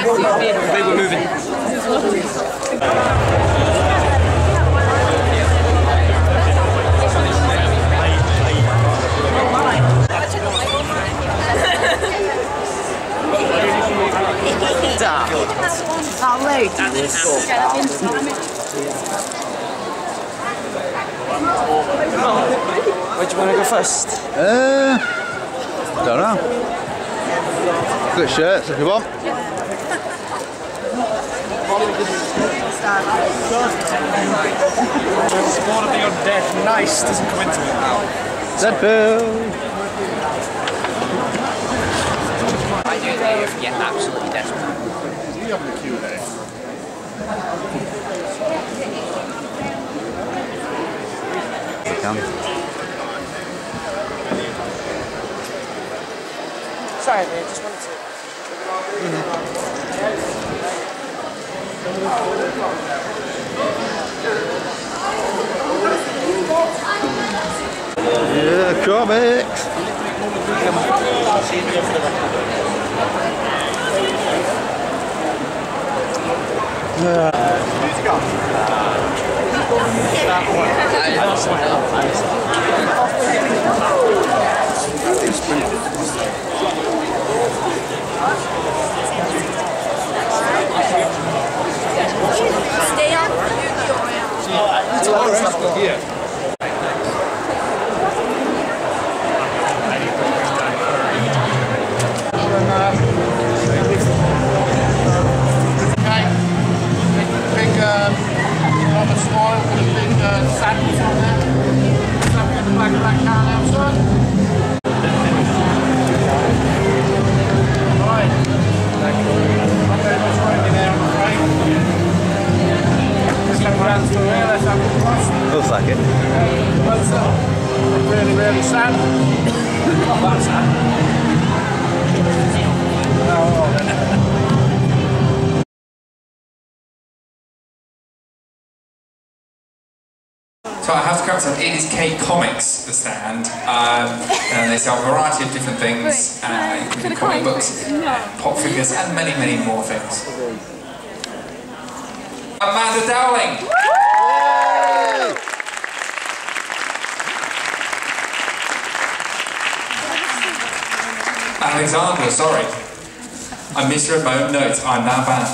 We're moving. Harley. Where do you want to go first? Don't know. Good shirts if you want. Spawn of the Undead. Nice. Doesn't come into it now. Deadpool. I do that if you get absolutely desperate. You having a Q&A? You can. Sorry, mate, just wanted to. Yeah, comics. Stay on. Yeah. Looks like it. Really, really sad. Not that sad. So I have to correct something. It is K Comics, the stand, and they sell a variety of different things, including comic books, pop figures, and many, many more things. Amanda Dowling! Alexandra, sorry. I misread my own notes. I'm now banned.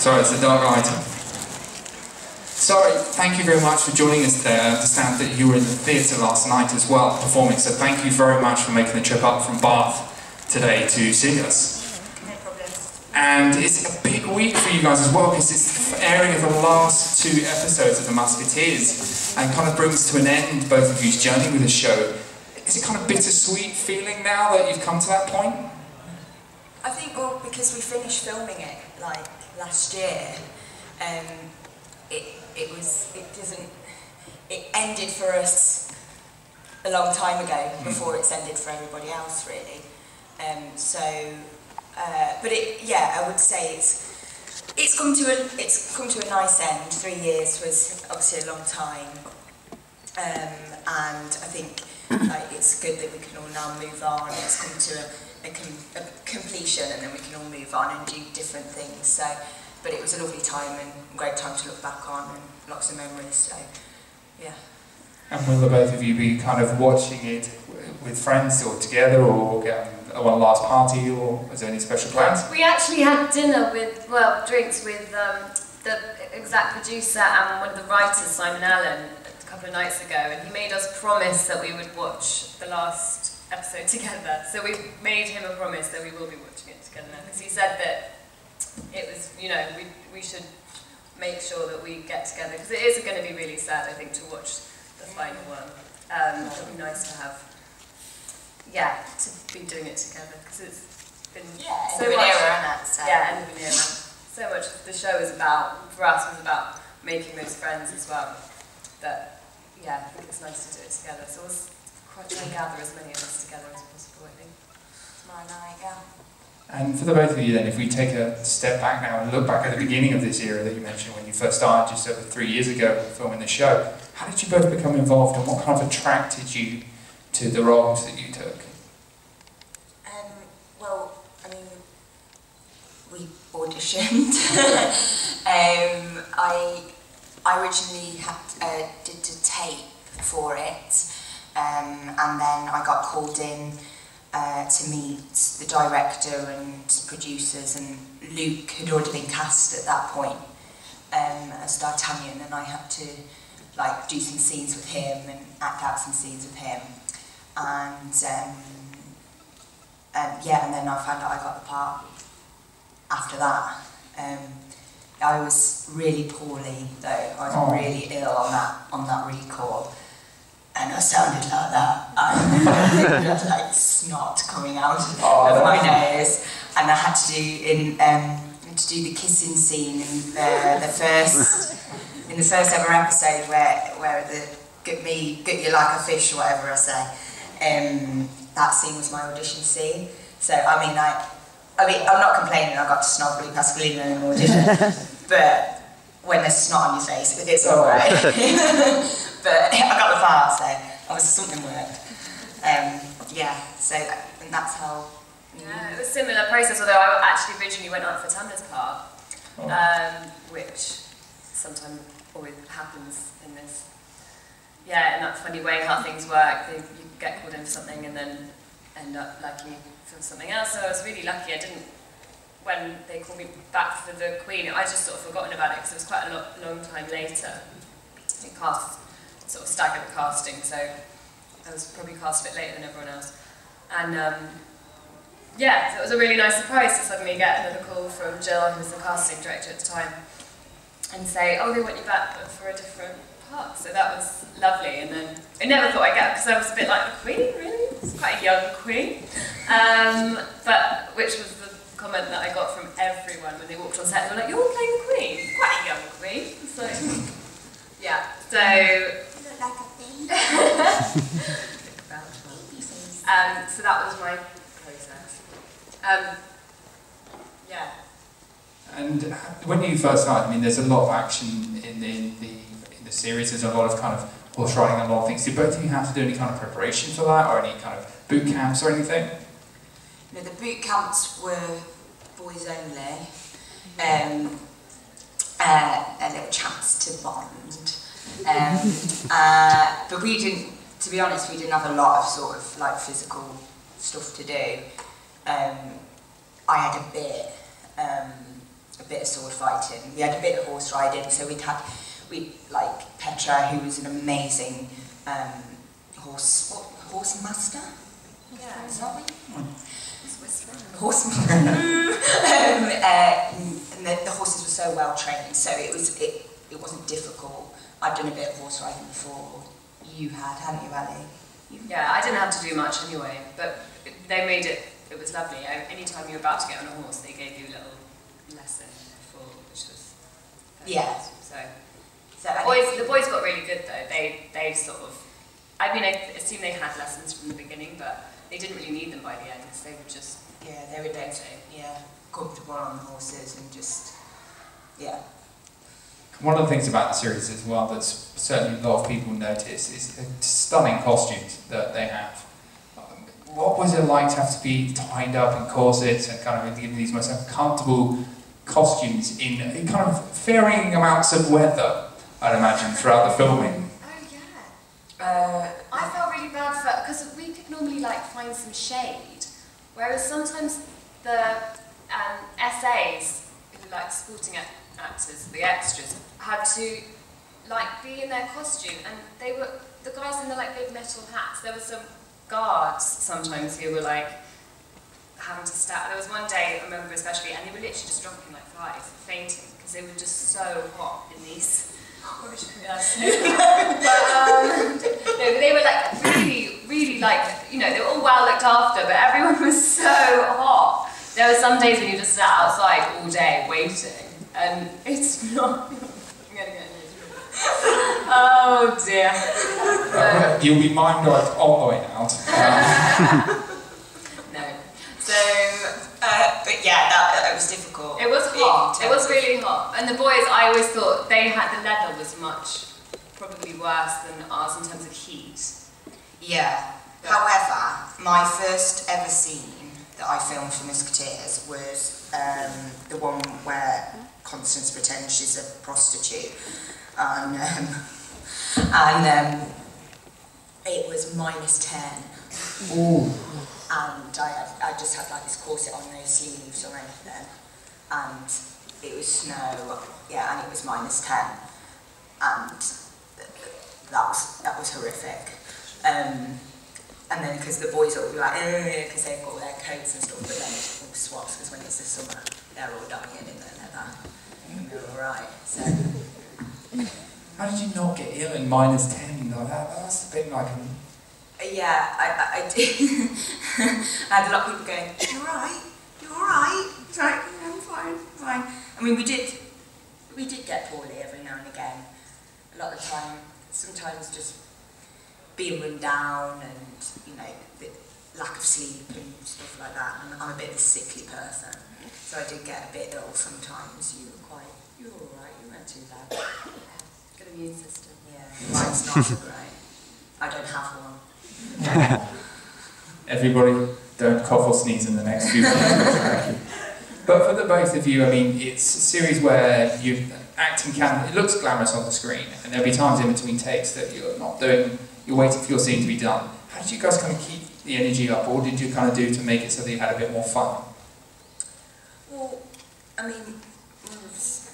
Sorry, it's a dark item. Sorry, thank you very much for joining us today. I understand that you were in the theatre last night as well, performing, so thank you very much for making the trip up from Bath today to see us. No problem. And it's a big week for you guys as well, because it's the airing of the last 2 episodes of the Musketeers, and kind of brings to an end both of you's journey with the show. Is it kind of bittersweet feeling now that you've come to that point? I think, well, because we finished filming it like last year, it ended for us a long time ago before it's ended for everybody else, really. But I would say it's come to a nice end. 3 years was obviously a long time, and I think it's good that we can all now move on. It's come to a completion, and then we can all move on and do different things. So, but it was a lovely time and a great time to look back on, and lots of memories. So, yeah. And will the both of you be kind of watching it with friends or together, or get one last party, or is there any special plans? We actually had dinner with, drinks with the exec producer and one of the writers, Simon Allen, a couple of nights ago, and he made us promise that we would watch the last episode together. So we made him a promise that we will be watching it together, because he said that it was, we should make sure that we get together, because it is going to be really sad, I think, to watch the final one. It would be nice to have, to be doing it together, because it's been so much. End of an era. So much the show is about, for us, was about making those friends as well. That, I think it's nice to do it together. So we'll try and gather as many of us together as possible, I think. Tomorrow night, yeah. And for the both of you then, if we take a step back now and look back at the beginning of this era that you mentioned when you first started just over 3 years ago filming the show, how did you both become involved, and what kind of attracted you to the roles that you took? auditioned. I originally did a tape for it, and then I got called in to meet the director and producers, and Luke had already been cast at that point as D'Artagnan, and I had to like do some scenes with him and act out some scenes with him, and yeah, and then I found out I got the part after that. I was really poorly though. I was really ill on that recall, and I sounded like that. I had like snot coming out of my nose, and I had to do the kissing scene in the first ever episode where the get you like a fish or whatever I say. That scene was my audition scene. So I mean I'm not complaining. I got to snog Blue Pascalina in an audition, but when there's snot on your face, it's all right. But I got the part, so obviously something worked. Yeah. So and that's how. Yeah, it was a similar process. Although I actually originally went up for Tamla's part, which sometimes always happens in this. Yeah, in that funny way how things work. You get called in for something and then end up lucky for something else. So I was really lucky. I didn't, when they called me back for the Queen, I just sort of forgotten about it because it was quite a long time later. I think sort of staggered the casting, so I was probably cast a bit later than everyone else. And yeah, so it was a really nice surprise to suddenly get another call from Jill, who was the casting director at the time, and say, oh, they want you back but for a different part. So that was lovely. And then I never thought I'd get it because I was a bit like, the Queen, really? It's quite a young Queen. But which was the comment that I got from everyone when they walked on set. They were like, you're playing the Queen? Quite a young Queen. So, yeah. So, You look like a baby. so that was my process. Yeah. And when you first started, I mean, there's a lot of action in the series. There's a lot of kind of horse riding and a lot of things. Did both of you have to do any kind of preparation for that, or any kind of boot camps or anything? No, the boot camps were boys only. A little chance to bond. But we didn't, to be honest, we didn't have a lot of sort of like physical stuff to do. I had a bit of sword fighting. We had a bit of horse riding, so we'd like Petra, who was an amazing horse master. Yeah, is that what you want? Horseman. And the horses were so well trained, so it wasn't difficult. I'd done a bit of horse riding before. You had, hadn't you, Ali? Yeah, I didn't have to do much anyway, but they made it. It was lovely. Anytime you were about to get on a horse, they gave you a little lesson before, which was yeah. So the boys got really good though. They sort of. I mean, I assume they had lessons from the beginning, but they didn't really need them by the end because they were just. Yeah, they were comfortable on horses and just, yeah. One of the things about the series as well that's certainly a lot of people notice is the stunning costumes that they have. What was it like to have to be tied up in corsets and kind of given these most uncomfortable costumes in kind of varying amounts of weather, I'd imagine, throughout the filming? Oh yeah. I felt really bad for, because we could normally like find some shade, whereas sometimes the SAs, who like sporting actors, the extras, had to like be in their costume, and they were the guys in the like big metal hats. There were some guards sometimes who were like having to stand. There was one day I remember especially, and they were literally just dropping like flies, fainting because they were just so hot in these. No, they were like really like, you know, they were all well looked after, but everyone was so hot. There were some days when you just sat outside all day waiting, and it's not. I'm gonna get oh dear. You'll be mind on the way out. No. So, but yeah, that was difficult. it was hot. It was really hot. And the boys, I always thought they had the leather was probably worse than ours in terms of heat. Yeah. However, my first ever scene that I filmed for Musketeers was the one where Constance pretends she's a prostitute, and it was -10. Ooh. And I just had like this corset on, no sleeves or anything, and it was snow, yeah, and it was -10, and that was horrific. And then because the boys will be like, because they've got all their coats and stuff, but then it all swaps because when it's the summer, they're all dying in their leather, and they're all right. So. How did you not get ill in -10 like that? That's a bit like Yeah, I did. I had a lot of people going, "You're right, you're all right." It's like, "Yeah, I'm fine, I'm fine." I mean, we did get poorly every now and again. A lot of the time, sometimes just being run down and, you know, lack of sleep and stuff like that. And I'm a bit of a sickly person, so I did get a bit ill sometimes. You're all right, you weren't too bad. Good immune system. Yeah, mine's not so great. I don't have one. Everybody, don't cough or sneeze in the next few minutes. But for the both of you, I mean, it's a series where acting it looks glamorous on the screen, and there'll be times in between takes that you're not doing, you're waiting for your scene to be done. How did you guys kind of keep the energy up, or did you kind of do to make it so that you had a bit more fun? Well, I mean,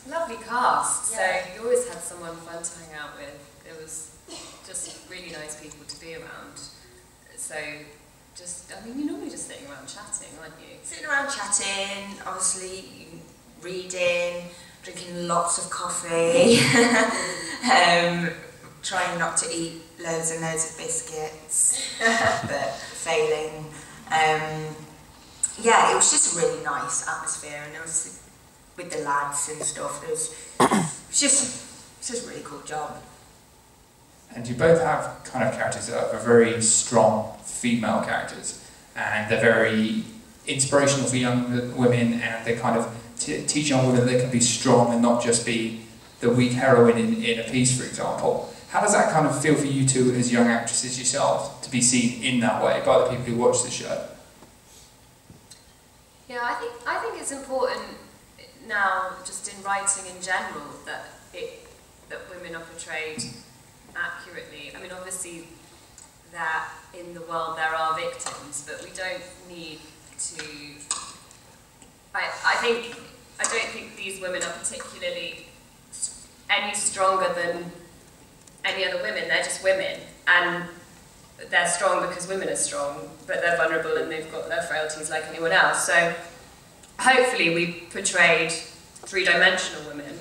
Lovely cast, Yeah. so you always had someone fun to hang out with. It was just really nice people to be around. So, I mean, you're normally just sitting around chatting, aren't you? sitting around chatting, obviously reading, drinking lots of coffee, trying not to eat loads and loads of biscuits, but failing. Yeah, it was just a really nice atmosphere, and it was with the lads and stuff. It was just a really cool job. And you both have kind of characters that are very strong female characters, and they're very inspirational for young women, and they kind of teach young women that they can be strong and not just be the weak heroine in a piece, for example. How does that kind of feel for you two as young actresses yourselves, to be seen in that way by the people who watch the show? Yeah, I think it's important now, just in writing in general, that women are portrayed accurately. I mean, obviously, that in the world there are victims, but we don't need to. I don't think these women are particularly any stronger than any other women. They're just women, and they're strong because women are strong, but they're vulnerable and they've got their frailties like anyone else. So hopefully we portrayed three-dimensional women,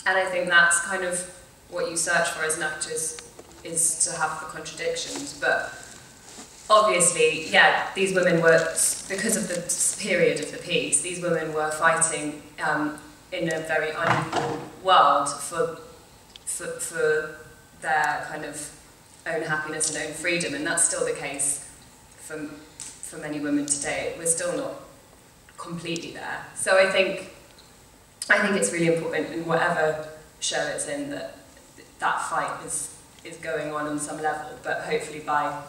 and I think that's kind of what you search for as an actress, is to have the contradictions. But obviously, yeah, these women were, because of the period of the piece, these women were fighting in a very unequal world for their kind of own happiness and own freedom, and that's still the case for many women today. We're still not completely there. So I think it's really important in whatever show it's in that fight is going on some level, but hopefully by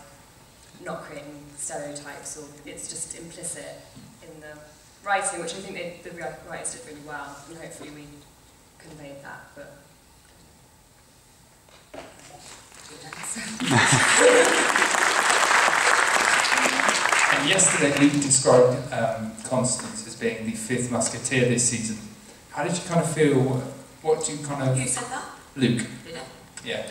not creating stereotypes, or it's just implicit in the writing, which I think the writers did really well, and hopefully we conveyed that. But And yesterday, Luke described Constance as being the 5th Musketeer this season. How did you kind of feel? What do you kind of? Who said that? Luke. Did it? Yeah.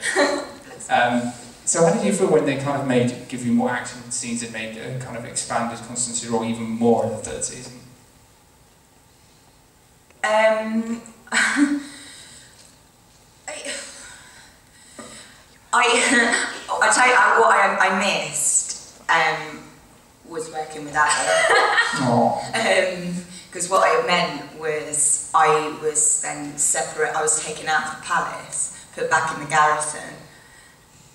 So how did you feel when they kind of give you more action scenes and made kind of expanded Constance's role even more in the 3rd season? I tell you what I missed was working with Adam. Because what it meant was I was then separate. I was taken out of the palace, put back in the garrison,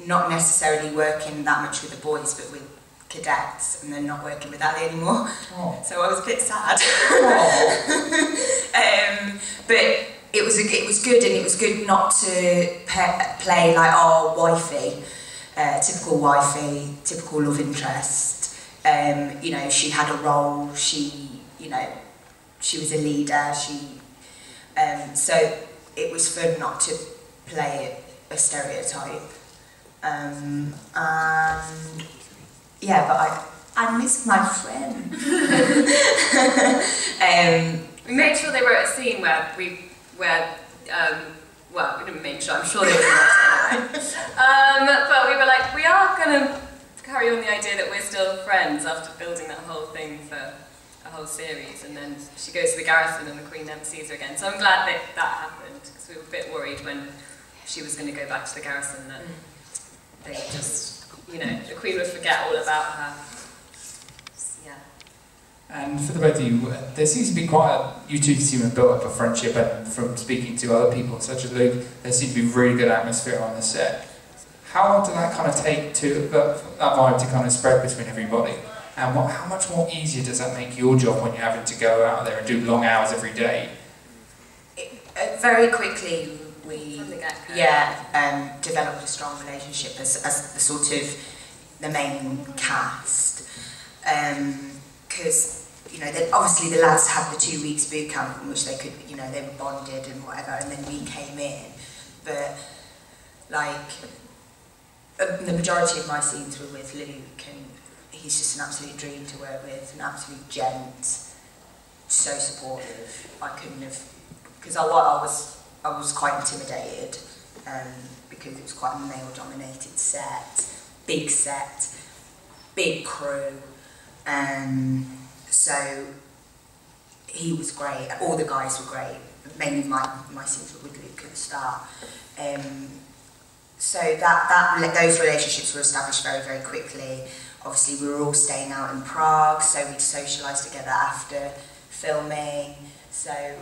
not necessarily working that much with the boys, but with cadets, and then not working with Ali anymore. Oh. So I was a bit sad. But it was good, and it was good not to play like, oh, wifey, typical wifey, typical love interest. You know, she had a role, you know, she was a leader, so it was fun not to play a stereotype. And yeah, but I miss my friend. We made sure they wrote a scene where well, we didn't make sure, I'm sure they would have anyway. But we were like, we are going to carry on the idea that we're still friends after building that whole thing for a whole series, and then she goes to the garrison and the Queen never sees her again. So I'm glad that that happened, because we were a bit worried when she was going to go back to the garrison that they would just, you know, the Queen would forget all about her. Yeah. And for the both of you, there seems to be you two seem to have built up a friendship, and from speaking to other people, such as Luke, there seems to be really good atmosphere on the set. How long did that kind of take to, that vibe to kind of spread between everybody? And how much more easier does that make your job when you're having to go out there and do long hours every day? Very quickly, we developed a strong relationship as the sort of the main cast. Because you know, obviously the lads had the 2 weeks boot camp in which they could, you know, they were bonded and whatever, and then we came in. But like the majority of my scenes were with Luke, and he's just an absolute dream to work with, an absolute gent, so supportive. I couldn't have, because I was quite intimidated because it was quite a male-dominated set, big crew. So he was great. All the guys were great. Mainly my scenes were with Luke at the start. So those relationships were established very, very quickly. Obviously, we were all staying out in Prague, so we'd socialise together after filming. So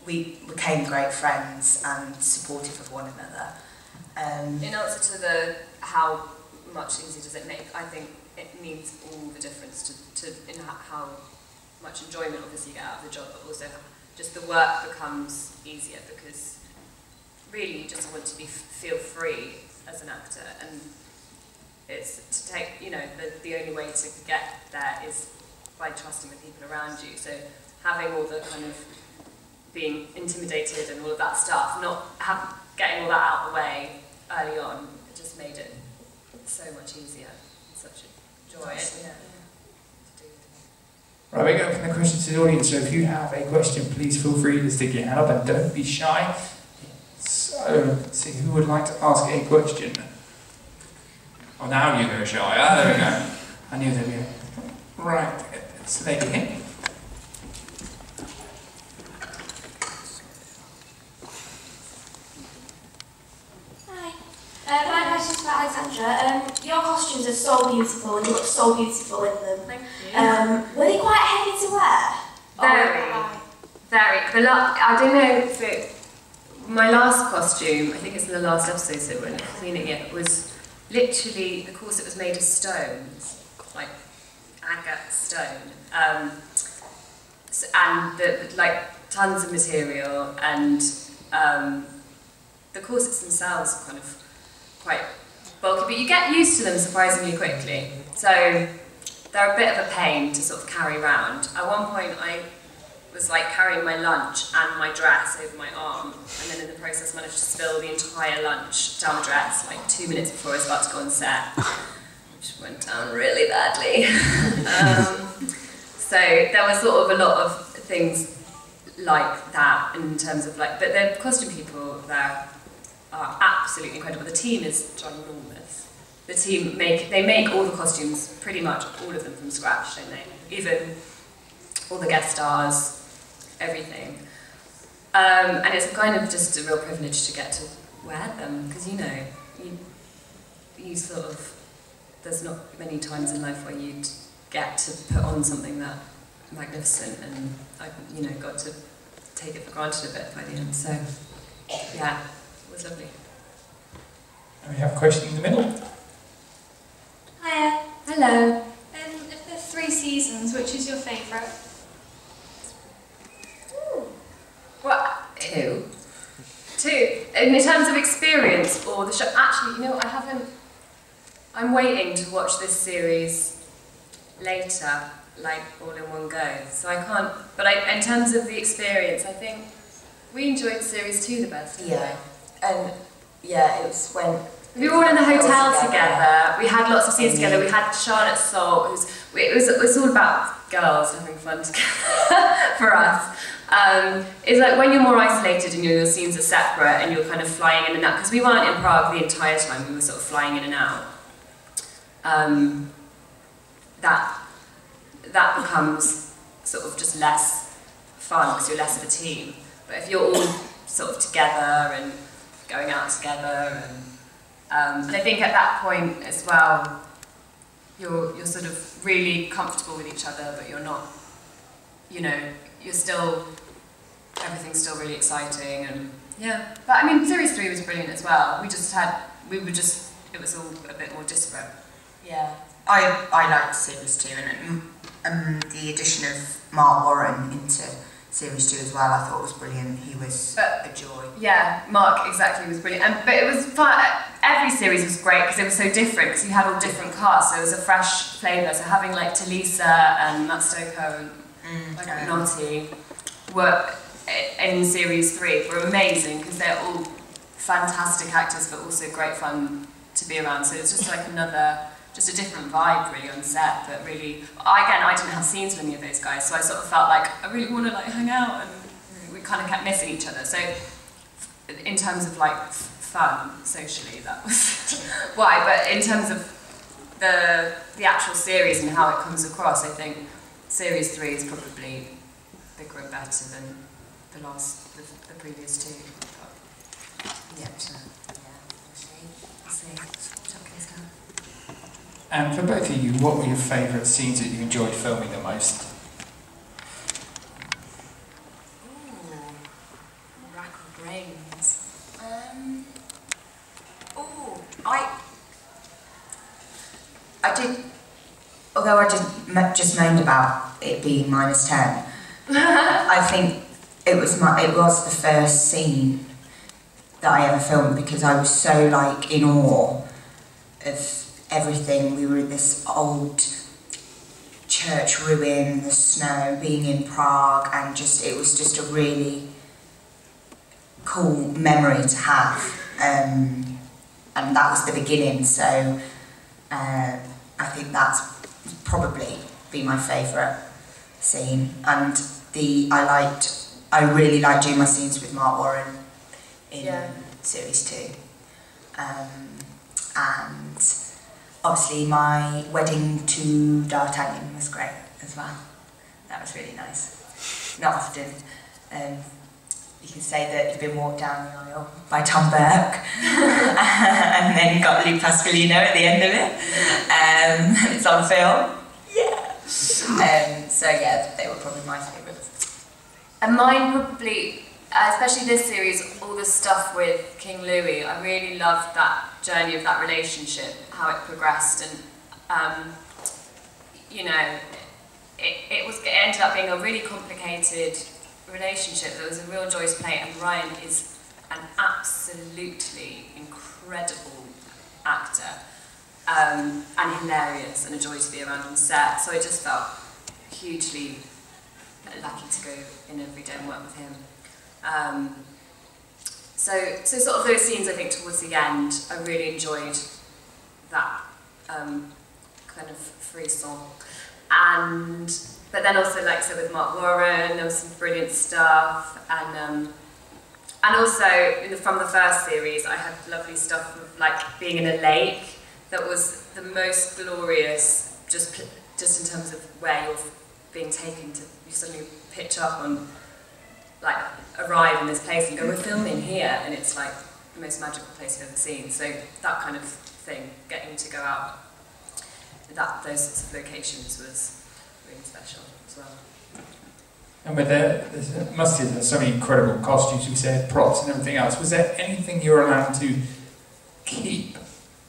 we became great friends and supportive of one another. In answer to the how much easier does it make, I think it means all the difference in how much enjoyment obviously you get out of the job, but also just the work becomes easier, because really you just want to feel free as an actor, and it's to take, you know, the only way to get there is by trusting the people around you. So having all the kind of being intimidated and all of that stuff, getting all that out of the way early on, it just made it so much easier. Such a joy. Yeah. Right, we're going to open the question to the audience, so if you have a question, please feel free to stick your hand up and don't be shy. So, let's see, who would like to ask a question? Oh, now you're very shy. Ah, there we go. I knew there'd be a... Right, it's the lady here. My question's for Alexandra. Your costumes are so beautiful and you look so beautiful in them. Thank you. Were they quite heavy to wear? Very. I don't know if my last costume, I think it's in the last episode, so we're not cleaning it, was literally, the corset was made of stones, like agate stone. And like tons of material, and the corsets themselves are kind of quite bulky, but you get used to them surprisingly quickly. So they're a bit of a pain to sort of carry around. At one point I was like carrying my lunch and my dress over my arm, and then in the process managed to spill the entire lunch down the dress like 2 minutes before I was about to go on set, which went down really badly. So there was sort of a lot of things like that in terms of like, but the costume people there are absolutely incredible. The team is ginormous. The team they make all the costumes, pretty much all of them from scratch, don't they? Even all the guest stars, everything. And it's kind of just a real privilege to get to wear them, because you know, you sort of, there's not many times in life where you'd get to put on something that magnificent, and I, you know, got to take it for granted a bit by the end. So, yeah. It was lovely. And we have a question in the middle. Hiya. Hello. Of the 3 seasons, which is your favourite? What? 2. 2. In terms of experience or the show? Actually, you know, I'm waiting to watch this series later, like all in one go. So I can't, but in terms of the experience, I think we enjoyed series 2 the best. Yeah, and yeah, it was when we were all in the hotel together. We had lots of scenes together. We had Charlotte Salt, it was all about girls having fun together for us. It's like when you're more isolated and your scenes are separate and you're kind of flying in and out, because we weren't in Prague the entire time, we were sort of flying in and out. That becomes sort of just less fun because you're less of a team. But if you're all sort of together and going out together, and I think at that point as well, you're sort of really comfortable with each other, but you're not, you know, you're still, everything's still really exciting, and yeah. But I mean, series 3 was brilliant as well. It was all a bit more disparate. Yeah, I liked series 2, and the addition of Mark Warren into series 2 as well, I thought was brilliant. He was a joy. Yeah, Mark exactly was brilliant. But it was fun. Every series was great because it was so different, because you had all different casts, so it was a fresh flavour. So having like Talisa and Matt Stoker and like Nottie work in series 3 were amazing because they're all fantastic actors, but also great fun to be around. So it's just like just a different vibe really on set. But really, again, I didn't have scenes with any of those guys, so I sort of felt like I really want to like hang out, and we kind of kept missing each other. So in terms of like fun socially, that was why. But in terms of the actual series and how it comes across, I think series 3 is probably bigger and better than the previous 2. But, yeah, we'll see. And for both of you, what were your favourite scenes that you enjoyed filming the most? Rack of brains. I did, although I just moaned about it being -10, I think it was the first scene that I ever filmed, because I was so like in awe of everything. We were in this old church ruin, the snow, being in Prague, and it was just a really cool memory to have. And that was the beginning, so I think that's probably been my favourite scene. And I really liked doing my scenes with Mark Warren in series 2. And obviously my wedding to D'Artagnan was great as well. That was really nice. Not often you can say that you've been walked down the aisle by Tom Burke and then got Lou Pasqualino at the end of it. It's on film. Yeah. So yeah, they were probably my favourites. And mine probably, especially this series, all the stuff with King Louis, I really loved that journey of that relationship, how it progressed, and you know, it ended up being a really complicated relationship. There was a real joy to play, and Ryan is an absolutely incredible actor, and hilarious, and a joy to be around on set. So I just felt hugely lucky to go in every day and work with him. So sort of those scenes, I think, towards the end, I really enjoyed that kind of frisson. But then also, like, so with Mark Warren, there was some brilliant stuff, and also from the first series, I had lovely stuff of like being in a lake that was the most glorious, just in terms of where you're being taken to. You suddenly pitch up on, like, arrive in this place and go, we're filming here, and it's like the most magical place you've ever seen. So that kind of thing, getting to go out those sorts of locations was really special as well. And with there's so many incredible costumes, you said, props and everything else. Was there anything you were allowed to keep,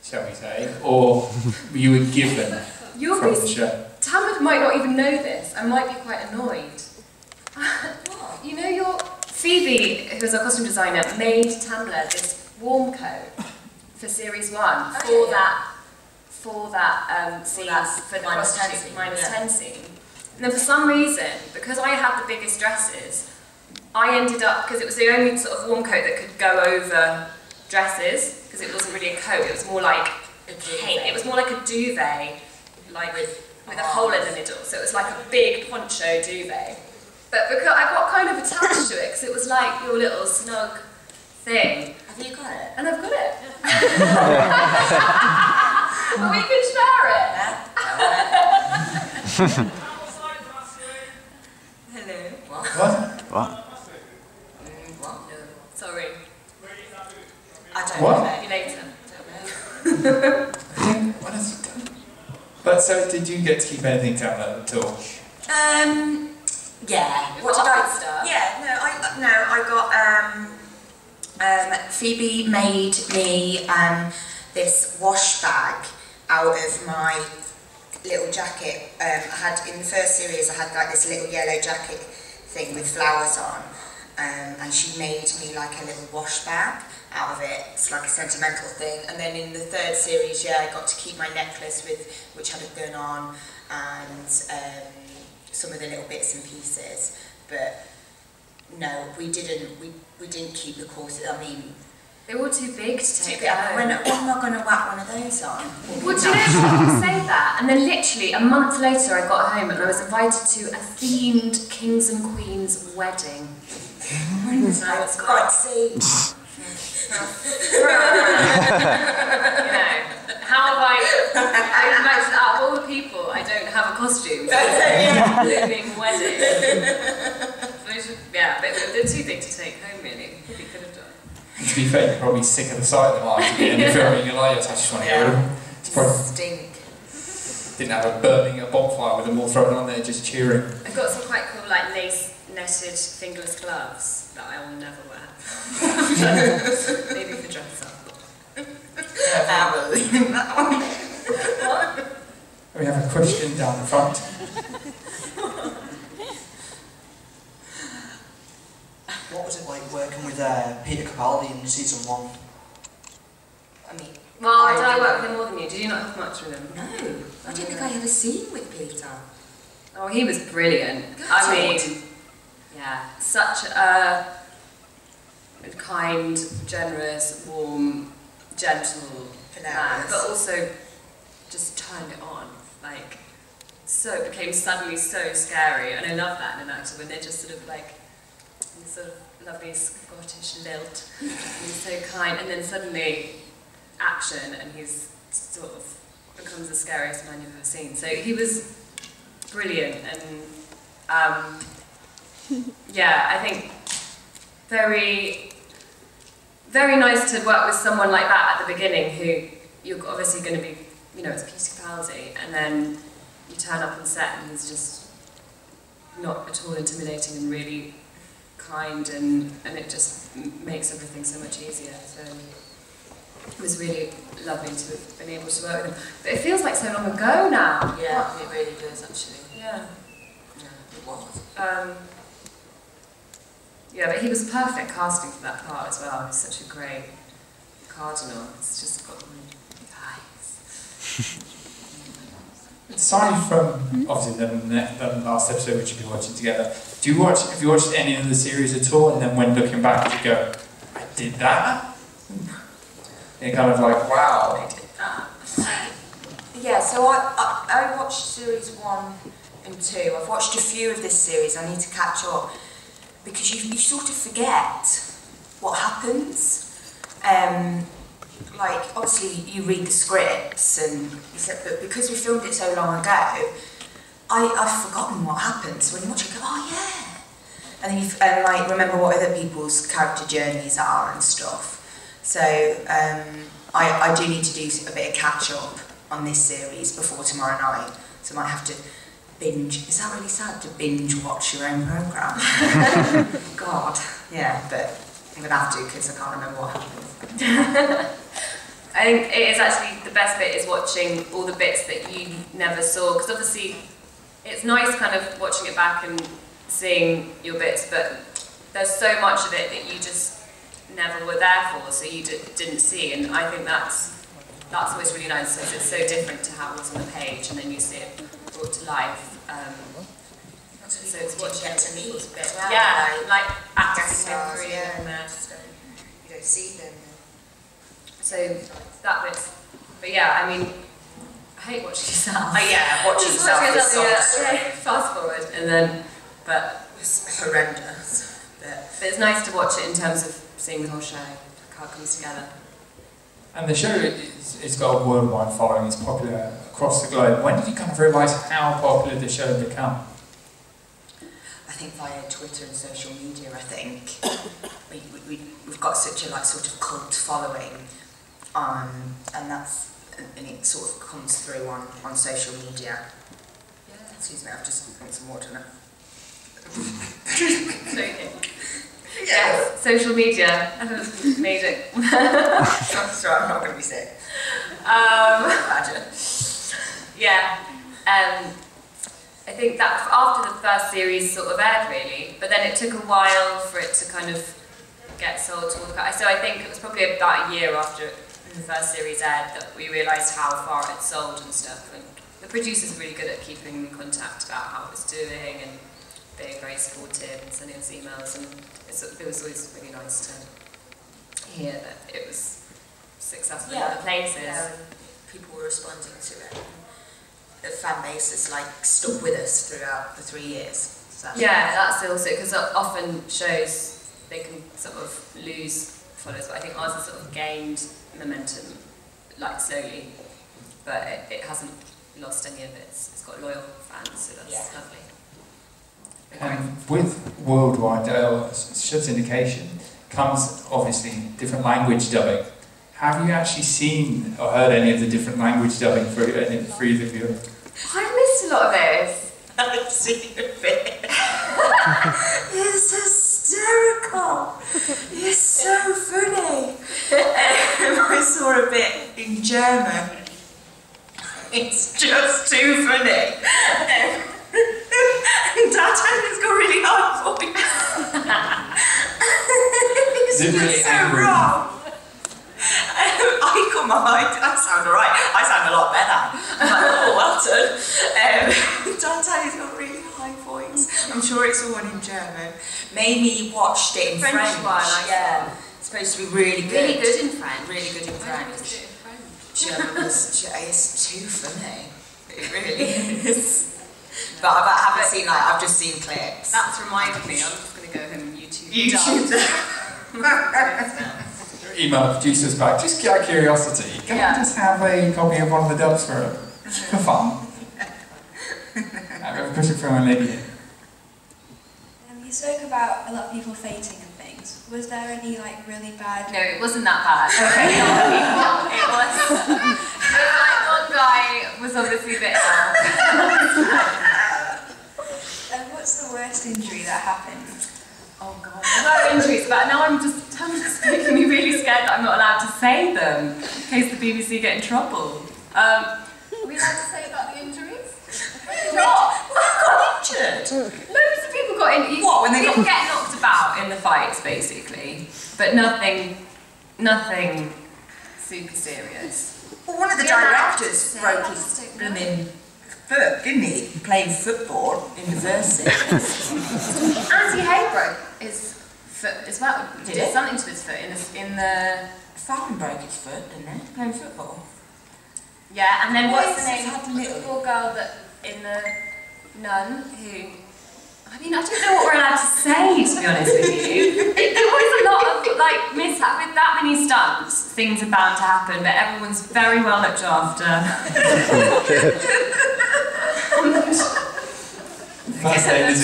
shall we say, or you were given from the show? Tamla might not even know this. I might be quite annoyed. You know, your Phoebe, who was our costume designer, made Tamla this warm coat for series 1 for for that scene, for the minus 10 prostitute scene, minus yeah. 10 scene. And then for some reason, because I had the biggest dresses, I ended up, because it was the only sort of warm coat that could go over dresses, because it wasn't really a coat, it was more like a cape. It was more like a duvet, like with a hole in the middle. So it was like a big poncho duvet. But because I got kind of attached to it, because it was like your little snug thing. Have you got it? And I've got it. But we can share it. Hello. What? What? What? No, sorry. I don't What? know. See you later. What has he done? But so, did you get to keep anything down there at all? Yeah. What did I stuff? Yeah, I got Phoebe made me this wash bag out of my little jacket. I had in the first series I had like this little yellow jacket thing with flowers on, and she made me like a little wash bag out of it. It's like a sentimental thing. And then in the third series, yeah, I got to keep my necklace which had a gun on, and some of the little bits and pieces. But no, we didn't keep the corsets. I mean, They were all too big to take when home. am I going to whack one of those on? Well, do you know what? You say that, and then literally a month later I got home and I was invited to a themed Kings and Queens wedding. So it's quite seen. You know, how have I imagine out of all the people I don't have a costume for a living wedding. Yeah, but they're too big to take home really. Probably could have done. To be fair, you're probably sick of the sight of them after being in the film and you're like, I just want to get rid of them. It's probably Stink. didn't have a bonfire with them all thrown on there just cheering. I've got some quite cool like lace netted fingerless gloves that I will never wear. Maybe for dress up. What? We have a question down the front. What was it like working with Peter Capaldi in season 1? I mean, Well, did I work with him more than you? Did you not have much with him? no, I don't think I had a scene with Peter. Oh, he was brilliant. Good. I mean, yeah, such a kind, generous, warm, gentle man, Hilarious. but also just turned it on. Like, so it became suddenly so scary, and I love that in an actor when they're just sort of like this sort of lovely Scottish lilt, and he's so kind, and then suddenly action, and he's sort of becomes the scariest man you've ever seen. So he was brilliant, and yeah, I think very, very nice to work with someone like that at the beginning, who you're obviously going to be, you know, it's Peter Capaldi, and then you turn up on set and he's just not at all intimidating and really kind, and it just makes everything so much easier. So it was really lovely to have been able to work with him. But it feels like so long ago now. Yeah, it really does actually. Yeah. Yeah, it was. Yeah, but he was perfect casting for that part as well. He's such a great cardinal. It's just got eyes. Aside from obviously the last episode which you've been watching together, have you watched any of the series at all? And then when looking back, you go, I did that? And you're kind of like, wow. I did that. Yeah, so I watched series 1 and 2. I've watched a few of this series. I need to catch up because you sort of forget what happens. Like, obviously you read the scripts and you said, but because we filmed it so long ago, I've forgotten what happens. When you watch it, you go, oh yeah. And then you like remember what other people's character journeys are and stuff. So I do need to do a bit of catch up on this series before tomorrow night. So I might have to binge. Is that really sad to binge watch your own programme? God, yeah, but I'm going to have to because I can't remember what happens. I think it is actually the best bit is watching all the bits that you never saw, because obviously it's nice kind of watching it back and seeing your bits, but there's so much of it that you just never were there for, so you didn't see, and I think that's that's always really nice because it's so different to how it was on the page, and then you see it brought to life. So it's what you get to meet as well. Yeah, like actors stars, and yeah. and You don't see them. so that bit's. But yeah, I mean, I hate watching yourself. Oh yeah, watching yourself is so fast forward and then, but it's horrendous. but it's nice to watch it in terms of seeing the whole show, like how it comes together. And the show, it's got a worldwide following, it's popular across the globe. When did you kind of realise how popular the show had become? I think via Twitter and social media, I think. We've got such a sort of cult following, and it sort of comes through on social media. Yeah. Excuse me, I've just got some water now. Yeah, social media has made it. Sorry, I'm not going to be sick. Imagine. Yeah, I think that after the first series sort of aired really, but then it took a while for it to kind of get sold to all the. So I think it was probably about a year after the first series aired that we realised how far it sold and stuff. And the producers are really good at keeping in contact about how it was doing and being very supportive and sending us emails, and it was always really nice to hear that it was successful in other places. Yeah, people were responding to it. The fan base has stuck with us throughout the 3 years. So that's also because often shows they can sort of lose followers, but I think ours has sort of gained momentum slowly, but it hasn't lost any of its. It's got loyal fans, so that's lovely. And with worldwide show's indication comes obviously different language dubbing. Have you actually seen or heard any of the different language dubbing for either of you? I've missed a lot of those. I've seen a bit. It's hysterical. It's so funny. I saw a bit in German. It's just too funny. D'Artagnan's got really hard voice. It's really so angry. wrong. I sound alright. I sound a lot better. I'm like, oh, well done. D'Artagnan's got a really high voice. I'm sure it's the one in German. Mamie watched it in French. It's supposed to be really good. Really good in French. Really good in French. German it's too funny. It really is. But I haven't seen I've just seen clips. That's reminded me. I'm just going to go home and YouTube. Email the producers back, just out of curiosity, can I just have a copy of one of the dubs for fun? I have a question for my lady. You spoke about a lot of people fainting and things. Was there any really bad? No, it wasn't that bad. Okay, it was. One guy was obviously a bit ill. What's the worst injury that happened? Oh god, there were injuries, but now I'm just making me really scared that I'm not allowed to say them in case the BBC get in trouble. Are we allowed to say about the injuries? What? Who got injured? Loads of people got injured. What, when they people get knocked about in the fights, basically, but nothing super serious. Well, one of the directors broke his blooming foot, didn't he? Playing football in the verses. Andy Hay broke his foot as well. Did something to his foot in the. Fallon broke his foot, didn't he? Playing football. Yeah, and then what's the name? Had a little. The poor girl that in the nun who. I mean, I don't know what we're allowed to say, to be honest with you. There was a lot of mishap with that many stunts. Things are bound to happen, but everyone's very well looked after.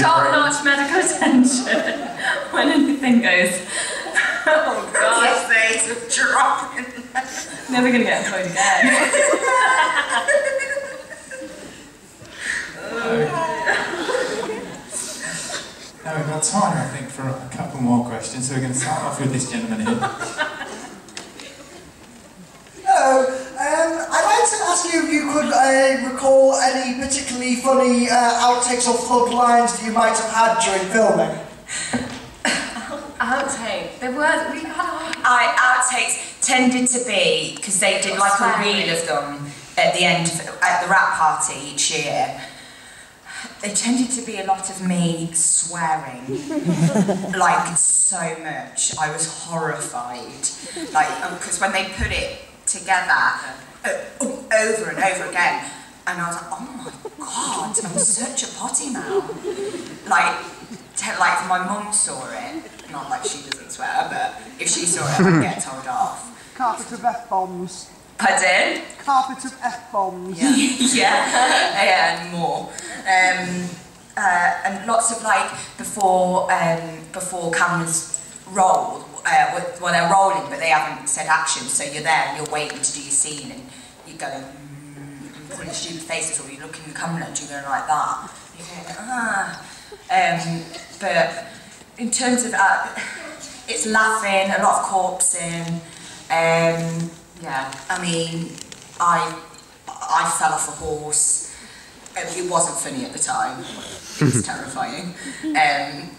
Top-notch medical attention when anything goes. Oh God! His face was dropping. Never gonna get employed again. Now we've got time, I think, for a couple more questions, so we're going to start off with this gentleman here. Hello, I'd like to ask you if you could recall any particularly funny outtakes or plug lines that you might have had during filming. Outtake. There were. We had outtakes tended to be, because they did like a reel of them at the end, at the rap party each year. There tended to be a lot of me swearing, like so much. I was horrified, like because when they put it together over and over again, and I was like, oh my god, I'm such a potty mouth. Like my mum saw it, not like she doesn't swear, but if she saw it, I'd get told off. Carpet of F-bombs. Pardon? Carpet of F-bombs. Yeah. Yeah, and more. And lots of like before cameras roll, well they're rolling but they haven't said action, so you're there and you're waiting to do your scene and you're going putting stupid faces, or you're looking in the camera and you're going like that. You're going but in terms of it's laughing, a lot of corpsing. Yeah, I mean, I fell off a horse. It wasn't funny at the time. It was terrifying.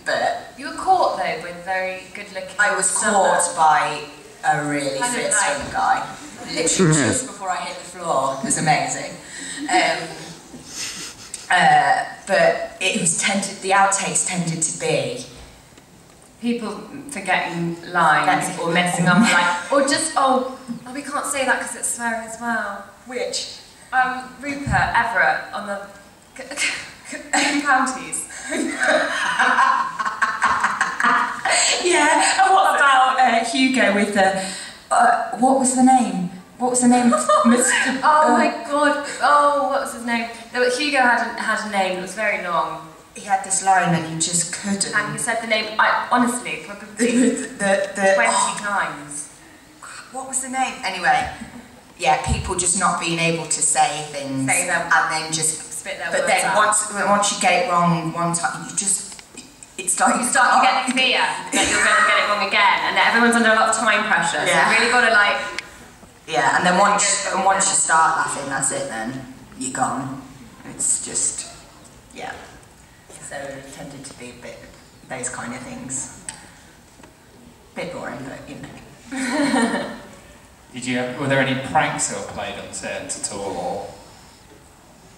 But you were caught though with very good-looking. I was caught by a really fit swim guy. Literally just before I hit the floor. It was amazing. But it was the outtakes tended to be people forgetting lines or messing up, like, or just we can't say that because it's swearing as well. Which? Rupert Everett on the counties. Yeah. And what about Hugo with the what was the name? What was the name? Oh my god! Oh, what was his name? Hugo had a name. It was very long. He had this line and he just couldn't. And he said the name, honestly, probably 20 times. What was the name? Anyway, yeah, people just not being able to say things. Say them. And then just spit their but words then out. once you get it wrong one time, it's like you get the fear that you're going to get it wrong again, and that everyone's under a lot of time pressure. So you really got to like. Yeah, and then once you start laughing, that's it. Then you're gone. It's just So it tended to be a bit those kind of things. Bit boring, but you know. Were there any pranks that were played on set at all?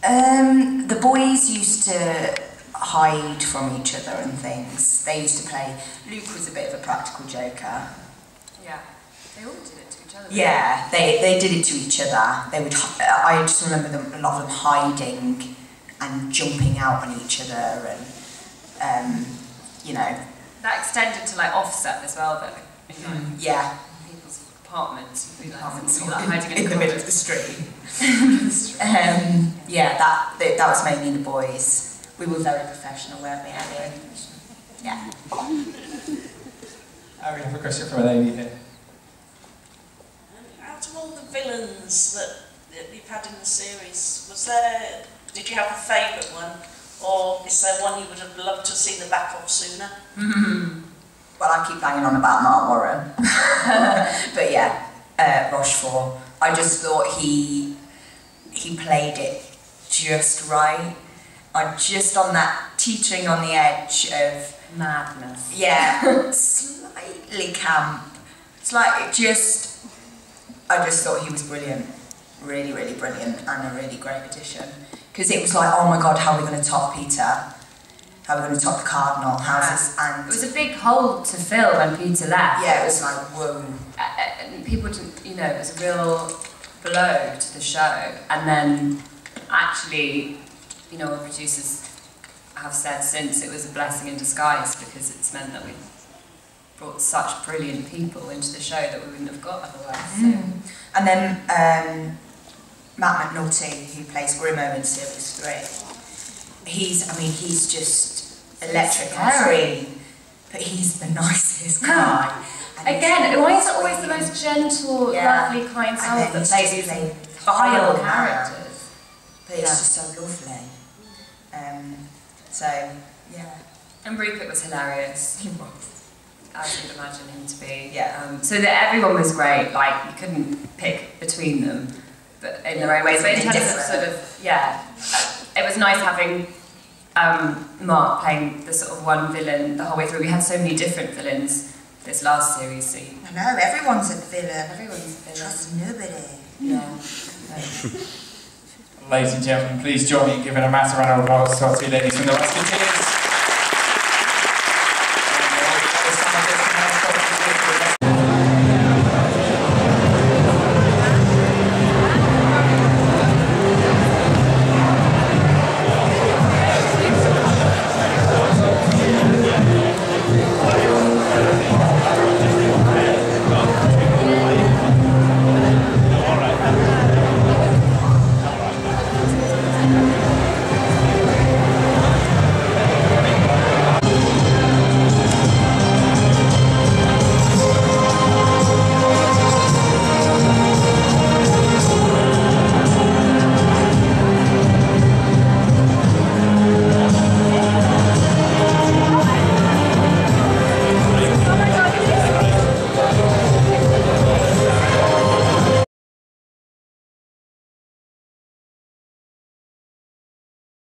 The boys used to hide from each other and things. They used to play. Luke was a bit of a practical joker. Yeah, they all did it to each other. Yeah, they did it to each other. They would. I just remember a lot of them hiding and jumping out on each other, and you know. That extended to like offset as well, though. Yeah. People's apartments. Apartments like hiding in the middle of the street. Yeah, that was mainly the boys. We were very professional, weren't we, Harry? Yeah. We have a question from a lady here. Out of all the villains that you've had in the series, did you have a favourite one? Or is there one you would have loved to have seen the back of sooner? Well, I keep banging on about Mark Warren. But yeah, Rochefort. I just thought he played it just right. Just on that, teetering on the edge of madness. Yeah, slightly camp. It's like I just thought he was brilliant. Really, really brilliant, and a really great addition. Because it was like, oh my god, how are we going to top Peter? How are we going to top the Cardinal? How's this? And it was a big hole to fill when Peter left. Yeah, it was like, whoa. And people didn't, it was a real blow to the show. And then actually, what producers have said since, it was a blessing in disguise, because it's meant that we brought such brilliant people into the show that we wouldn't have got otherwise. So. And then Matt McNulty, who plays Grimmo in Series 3, he's just electric on screen, but he's the nicest guy. Again, why is it always the most gentle, lovely, kind soul that plays these vile characters? But it's just so lovely. So, yeah. And Rupert was hilarious. He was. As you'd imagine him to be. Yeah. So that everyone was great, like, you couldn't pick between them, but in their own ways. But in terms of sort of, it was nice having Mark playing the sort of one villain the whole way through. We had so many different villains this last series. So I know, everyone's a villain. Trust nobody. Yeah. Ladies and gentlemen, please join me in giving a massive round of applause to our two ladies from the Musketeers.